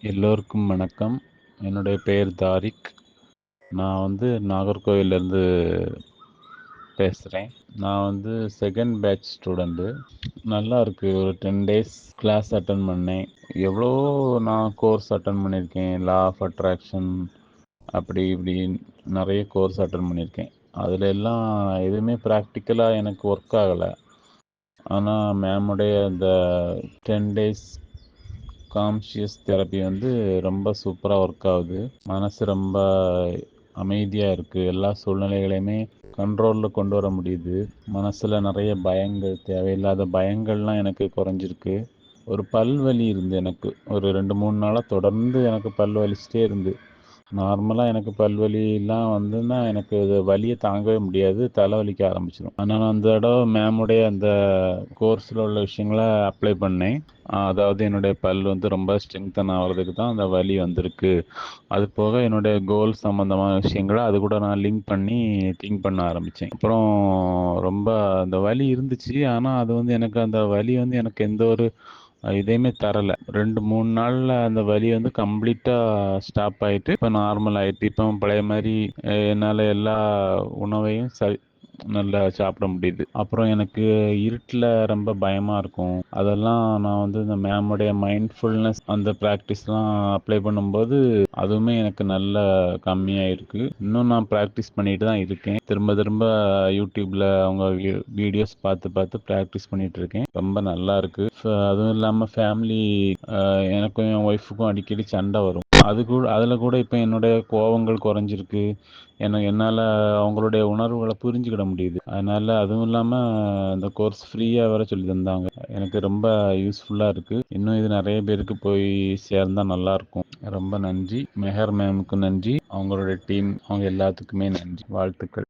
எல்லோருக்கும் வணக்கம். என்னுடைய பெயர் தாரிக். நான் நாகர்கோவில்லேருந்து பேசுகிறேன். நான் செகண்ட் பேட்ச் ஸ்டூடெண்ட்டு. நல்லா இருக்கு. ஒரு 10 டேஸ் கிளாஸ் அட்டன் பண்ணேன். எவ்வளவோ நான் கோர்ஸ் அட்டன் பண்ணியிருக்கேன். லா ஆஃப் அட்ராக்ஷன் அப்படி இப்படின்னு நிறைய கோர்ஸ் அட்டன் பண்ணியிருக்கேன். அதில் எல்லாம் எதுவுமே ப்ராக்டிக்கலாக எனக்கு ஒர்க் ஆகலை. ஆனால் மேமுடைய அந்த 10 டேஸ் கான்ஷியஸ் தெரப்பி ரொம்ப சூப்பராக ஒர்க் ஆகுது. மனசு ரொம்ப அமைதியாக இருக்குது. எல்லா சூழ்நிலைகளையுமே கண்ட்ரோலில் கொண்டு வர முடியுது. மனசில் நிறைய பயங்கள், தேவையில்லாத பயங்கள்லாம் எனக்கு குறைஞ்சிருக்கு. ஒரு பல்வலி இருந்து எனக்கு ஒரு 2-3 நாளாக தொடர்ந்து எனக்கு பல் வலிச்சிட்டே இருந்து. நார்மலாக எனக்கு பல்வலிலாம் வந்துன்னா எனக்கு இது வலியை தாங்கவே முடியாது, தலைவலிக்க ஆரம்பிச்சிடும். ஆனால் அந்த தடவை மேமுடைய அந்த கோர்ஸில் உள்ள விஷயங்களை அப்ளை பண்ணேன். அதாவது என்னுடைய பல் ரொம்ப ஸ்ட்ரெங்தன் ஆகிறதுக்கு தான் அந்த வலி வந்திருக்கு. அது போக என்னுடைய கோல் சம்மந்தமான விஷயங்களை அது கூட நான் லிங்க் பண்ணி திங்க் பண்ண ஆரம்பித்தேன். அப்புறம் ரொம்ப அந்த வலி இருந்துச்சு. ஆனால் அது எனக்கு அந்த வலி எனக்கு எந்த ஒரு இதையுமே தரலை. 2-3 நாளில் அந்த வலி கம்ப்ளீட்டாக ஸ்டாப் ஆகிட்டு இப்போ நார்மல் ஆகிட்டு இப்போ பழைய மாதிரி என்னால் எல்லா உணவையும் நல்லா சாப்பிட முடியுது. அப்புறம் எனக்கு இருட்டில் ரொம்ப பயமாக இருக்கும். அதெல்லாம் நான் இந்த மேமுடைய மைண்ட்ஃபுல்னஸ் அந்த ப்ராக்டிஸ்லாம் அப்ளை பண்ணும்போது அதுவுமே எனக்கு நல்ல கம்மியாயிருக்கு. இன்னும் நான் ப்ராக்டிஸ் பண்ணிட்டு தான் இருக்கேன். திரும்ப திரும்ப யூடியூப்பில் அவங்க வீடியோஸ் பார்த்து பார்த்து ப்ராக்டிஸ் பண்ணிட்டு இருக்கேன். ரொம்ப நல்லா இருக்கு. அதுவும் இல்லாமல் ஃபேமிலி எனக்கும் என் ஒய்ஃபுக்கும் அடிக்கடி சண்டை வரும். அதில் கூட இப்போ என்னுடைய கோபங்கள் குறைஞ்சிருக்கு. என்னால் அவங்களுடைய உணர்வுகளை புரிஞ்சுக்கிட முடியுது. அதனால் அதுவும் இல்லாமல் இந்த கோர்ஸ் ஃப்ரீயாக வேற சொல்லி தந்தாங்க. எனக்கு ரொம்ப யூஸ்ஃபுல்லாக இருக்குது. இன்னும் இது நிறைய பேருக்கு போய் சேர்ந்தால் நல்லாயிருக்கும். ரொம்ப நன்றி. மெஹர் மேமுக்கு நன்றி. அவங்களுடைய டீம் அவங்க எல்லாத்துக்குமே நன்றி. வாழ்த்துக்கள்.